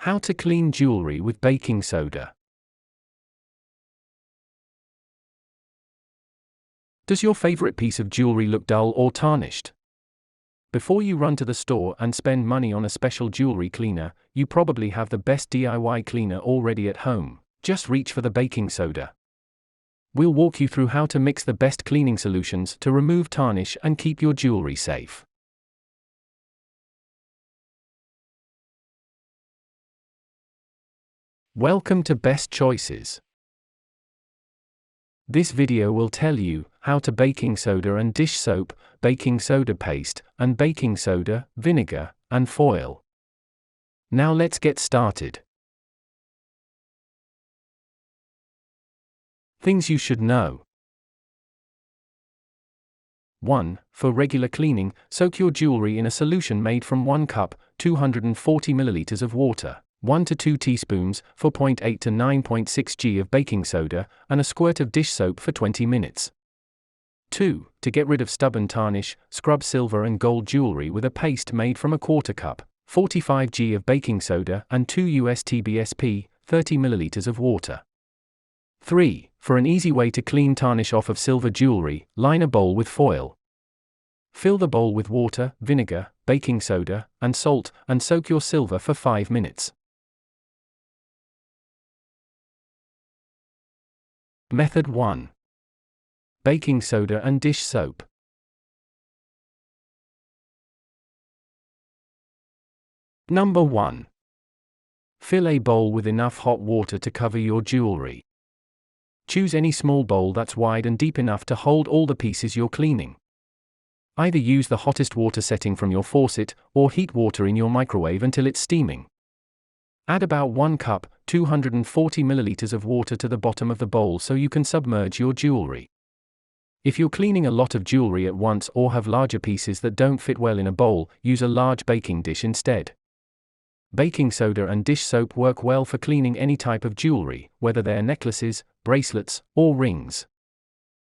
How to clean jewelry with baking soda. Does your favorite piece of jewelry look dull or tarnished? Before you run to the store and spend money on a special jewelry cleaner, you probably have the best DIY cleaner already at home. Just reach for the baking soda. We'll walk you through how to mix the best cleaning solutions to remove tarnish and keep your jewelry safe. Welcome to Best Choices. This video will tell you how to baking soda and dish soap, baking soda paste, and baking soda, vinegar, and foil. Now let's get started. Things you should know. 1. For regular cleaning, soak your jewelry in a solution made from 1 cup, 240 milliliters of water, 1 to 2 teaspoons, 4.8 to 9.6 g of baking soda, and a squirt of dish soap for 20 minutes. 2. To get rid of stubborn tarnish, scrub silver and gold jewelry with a paste made from 1/4 cup, 45 g of baking soda, and 2 𝒍𝒐𝒗𝒆, 30 milliliters of water. 3. For an easy way to clean tarnish off of silver jewelry, line a bowl with foil. Fill the bowl with water, vinegar, baking soda, and salt, and soak your silver for 5 minutes. Method 1. Baking soda and dish soap. Number 1. Fill a bowl with enough hot water to cover your jewelry. Choose any small bowl that's wide and deep enough to hold all the pieces you're cleaning. Either use the hottest water setting from your faucet, or heat water in your microwave until it's steaming. Add about 1 cup, 240 milliliters of water to the bottom of the bowl so you can submerge your jewelry. If you're cleaning a lot of jewelry at once or have larger pieces that don't fit well in a bowl, use a large baking dish instead. Baking soda and dish soap work well for cleaning any type of jewelry, whether they're necklaces, bracelets, or rings.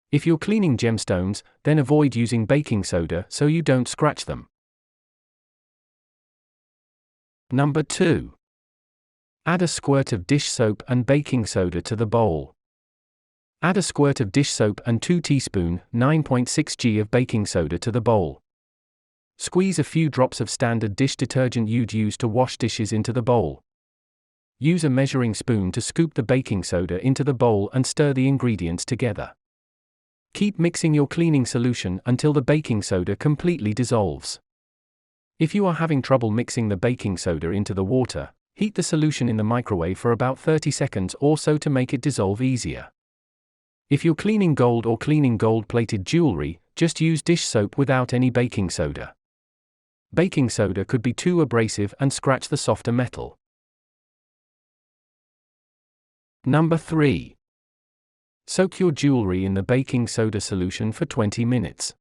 If you're cleaning gemstones, then avoid using baking soda so you don't scratch them. Number 2. Add a squirt of dish soap and baking soda to the bowl. Add a squirt of dish soap and 2 teaspoons, 9.6 g of baking soda to the bowl. Squeeze a few drops of standard dish detergent you'd use to wash dishes into the bowl. Use a measuring spoon to scoop the baking soda into the bowl and stir the ingredients together. Keep mixing your cleaning solution until the baking soda completely dissolves. If you are having trouble mixing the baking soda into the water, heat the solution in the microwave for about 30 seconds or so to make it dissolve easier. If you're cleaning gold or cleaning gold-plated jewelry, just use dish soap without any baking soda. Baking soda could be too abrasive and scratch the softer metal. Number 3. Soak your jewelry in the baking soda solution for 20 minutes.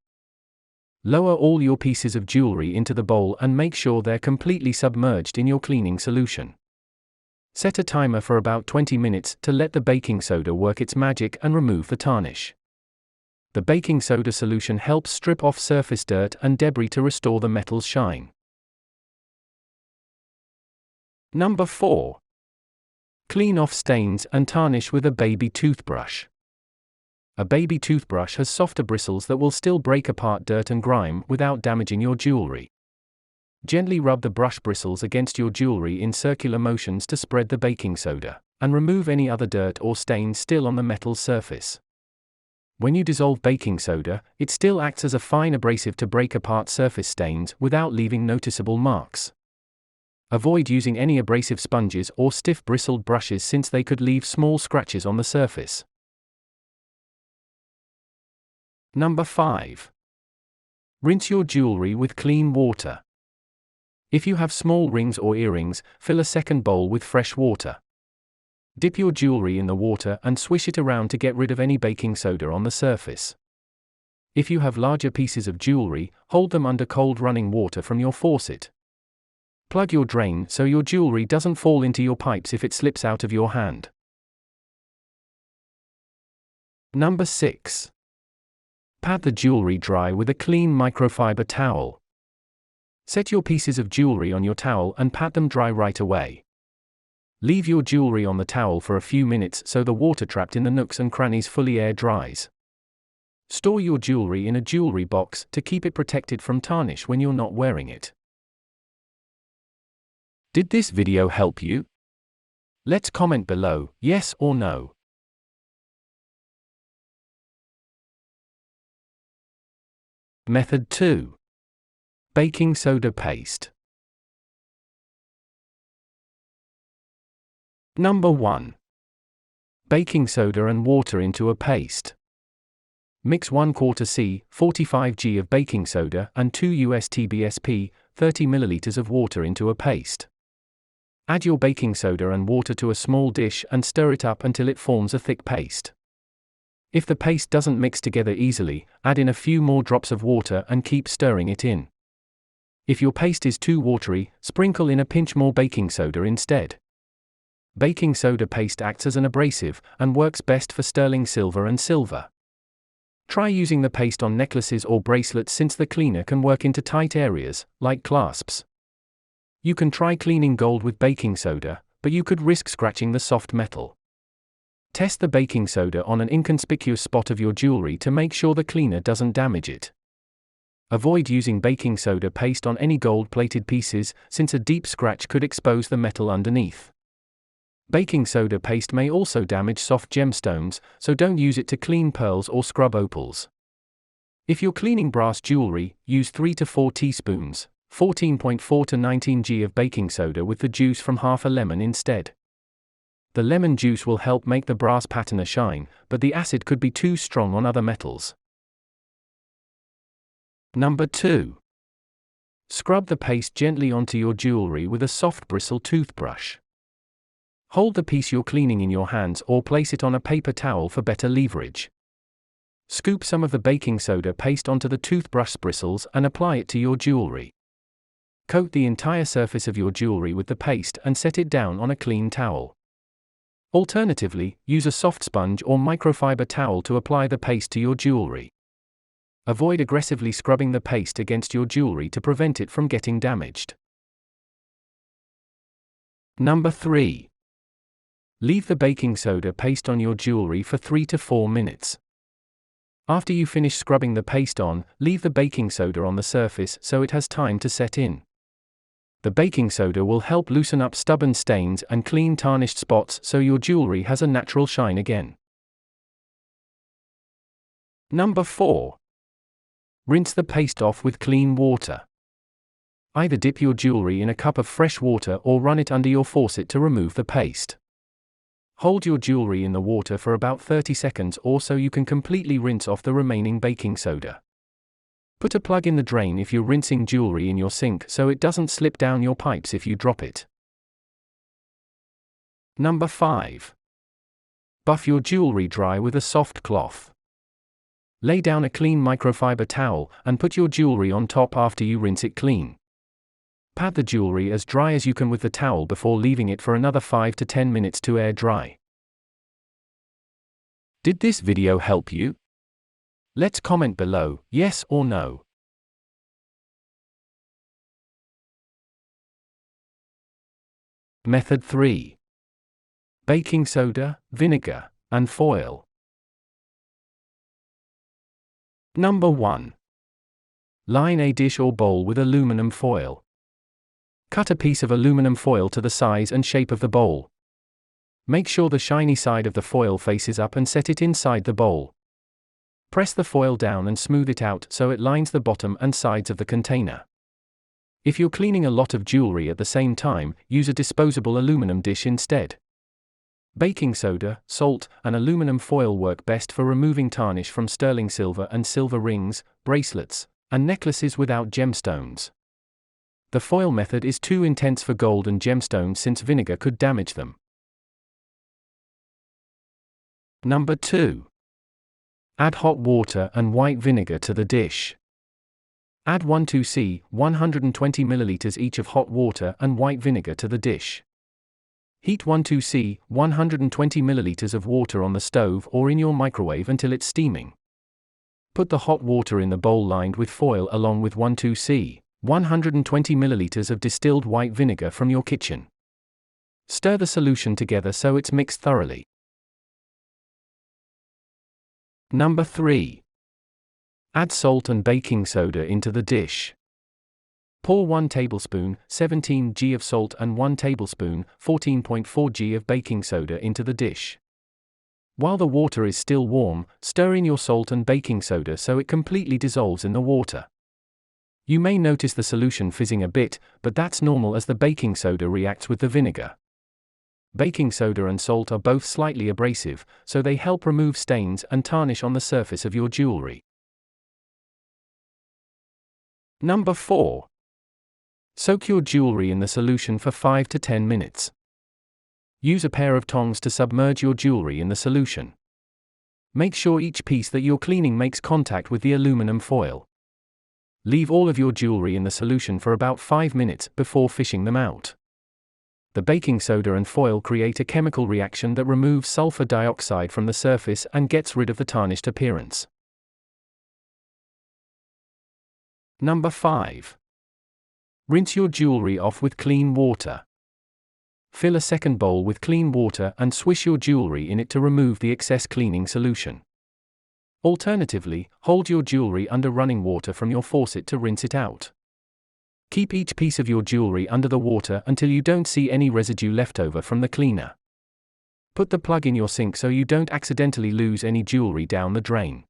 Lower all your pieces of jewelry into the bowl and make sure they're completely submerged in your cleaning solution. Set a timer for about 20 minutes to let the baking soda work its magic and remove the tarnish. The baking soda solution helps strip off surface dirt and debris to restore the metal's shine. Number 4. Clean off stains and tarnish with a baby toothbrush. A baby toothbrush has softer bristles that will still break apart dirt and grime without damaging your jewelry. Gently rub the brush bristles against your jewelry in circular motions to spread the baking soda, and remove any other dirt or stains still on the metal surface. When you dissolve baking soda, it still acts as a fine abrasive to break apart surface stains without leaving noticeable marks. Avoid using any abrasive sponges or stiff bristled brushes since they could leave small scratches on the surface. Number 5. Rinse your jewelry with clean water. If you have small rings or earrings, fill a second bowl with fresh water. Dip your jewelry in the water and swish it around to get rid of any baking soda on the surface. If you have larger pieces of jewelry, hold them under cold running water from your faucet. Plug your drain so your jewelry doesn't fall into your pipes if it slips out of your hand. Number 6. Pat the jewelry dry with a clean microfiber towel. Set your pieces of jewelry on your towel and pat them dry right away. Leave your jewelry on the towel for a few minutes so the water trapped in the nooks and crannies fully air dries. Store your jewelry in a jewelry box to keep it protected from tarnish when you're not wearing it. Did this video help you? Let's comment below, yes or no. Method 2. Baking soda paste. Number 1. Baking soda and water into a paste. Mix 1/4 c, 45 g of baking soda and 2 𝒍𝒐𝒃𝒆, 30 ml of water into a paste. Add your baking soda and water to a small dish and stir it up until it forms a thick paste. If the paste doesn't mix together easily, add in a few more drops of water and keep stirring it in. If your paste is too watery, sprinkle in a pinch more baking soda instead. Baking soda paste acts as an abrasive and works best for sterling silver and silver. Try using the paste on necklaces or bracelets since the cleaner can work into tight areas, like clasps. You can try cleaning gold with baking soda, but you could risk scratching the soft metal. Test the baking soda on an inconspicuous spot of your jewelry to make sure the cleaner doesn't damage it. Avoid using baking soda paste on any gold-plated pieces, since a deep scratch could expose the metal underneath. Baking soda paste may also damage soft gemstones, so don't use it to clean pearls or scrub opals. If you're cleaning brass jewelry, use 3 to 4 teaspoons, 14.4 to 19 g of baking soda with the juice from half a lemon instead. The lemon juice will help make the brass patina shine, but the acid could be too strong on other metals. Number 2. Scrub the paste gently onto your jewelry with a soft bristle toothbrush. Hold the piece you're cleaning in your hands or place it on a paper towel for better leverage. Scoop some of the baking soda paste onto the toothbrush bristles and apply it to your jewelry. Coat the entire surface of your jewelry with the paste and set it down on a clean towel. Alternatively, use a soft sponge or microfiber towel to apply the paste to your jewelry. Avoid aggressively scrubbing the paste against your jewelry to prevent it from getting damaged. Number 3. Leave the baking soda paste on your jewelry for 3 to 4 minutes. After you finish scrubbing the paste on, leave the baking soda on the surface so it has time to set in. The baking soda will help loosen up stubborn stains and clean tarnished spots so your jewelry has a natural shine again. Number 4. Rinse the paste off with clean water. Either dip your jewelry in a cup of fresh water or run it under your faucet to remove the paste. Hold your jewelry in the water for about 30 seconds or so you can completely rinse off the remaining baking soda. Put a plug in the drain if you're rinsing jewelry in your sink so it doesn't slip down your pipes if you drop it. Number 5. Buff your jewelry dry with a soft cloth. Lay down a clean microfiber towel and put your jewelry on top after you rinse it clean. Pat the jewelry as dry as you can with the towel before leaving it for another 5 to 10 minutes to air dry. Did this video help you? Let's comment below, yes or no. Method 3. Baking soda, vinegar, and foil. Number 1. Line a dish or bowl with aluminum foil. Cut a piece of aluminum foil to the size and shape of the bowl. Make sure the shiny side of the foil faces up and set it inside the bowl. Press the foil down and smooth it out so it lines the bottom and sides of the container. If you're cleaning a lot of jewelry at the same time, use a disposable aluminum dish instead. Baking soda, salt, and aluminum foil work best for removing tarnish from sterling silver and silver rings, bracelets, and necklaces without gemstones. The foil method is too intense for gold and gemstones since vinegar could damage them. Number 2. Add hot water and white vinegar to the dish. Add 1/2 c, 120 ml each of hot water and white vinegar to the dish. Heat 1/2 c, 120 ml of water on the stove or in your microwave until it's steaming. Put the hot water in the bowl lined with foil along with 1/2 c, 120 ml of distilled white vinegar from your kitchen. Stir the solution together so it's mixed thoroughly. Number 3. Add salt and baking soda into the dish. Pour 1 tablespoon, 17 g of salt and 1 tablespoon, 14.4 g of baking soda into the dish. While the water is still warm, stir in your salt and baking soda so it completely dissolves in the water. You may notice the solution fizzing a bit, but that's normal as the baking soda reacts with the vinegar. Baking soda and salt are both slightly abrasive, so they help remove stains and tarnish on the surface of your jewelry. Number 4. Soak your jewelry in the solution for 5 to 10 minutes. Use a pair of tongs to submerge your jewelry in the solution. Make sure each piece that you're cleaning makes contact with the aluminum foil. Leave all of your jewelry in the solution for about 5 minutes before fishing them out. The baking soda and foil create a chemical reaction that removes sulfur dioxide from the surface and gets rid of the tarnished appearance. Number 5. Rinse your jewelry off with clean water. Fill a second bowl with clean water and swish your jewelry in it to remove the excess cleaning solution. Alternatively, hold your jewelry under running water from your faucet to rinse it out. Keep each piece of your jewelry under the water until you don't see any residue left over from the cleaner. Put the plug in your sink so you don't accidentally lose any jewelry down the drain.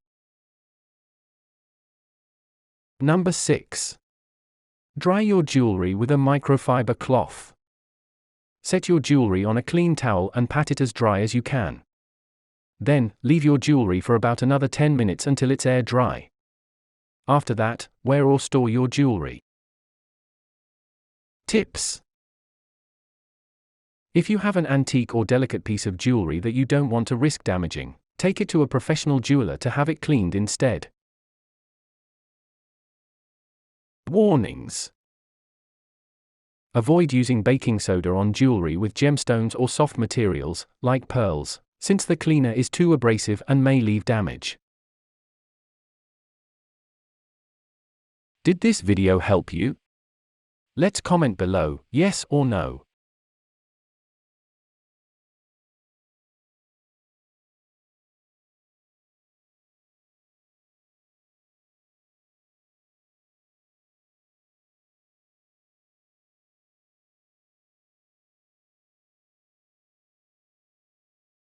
Number 6. Dry your jewelry with a microfiber cloth. Set your jewelry on a clean towel and pat it as dry as you can. Then, leave your jewelry for about another 10 minutes until it's air dry. After that, wear or store your jewelry. Tips. If you have an antique or delicate piece of jewelry that you don't want to risk damaging, take it to a professional jeweler to have it cleaned instead. Warnings. Avoid using baking soda on jewelry with gemstones or soft materials, like pearls, since the cleaner is too abrasive and may leave damage. Did this video help you? Let's comment below, yes or no.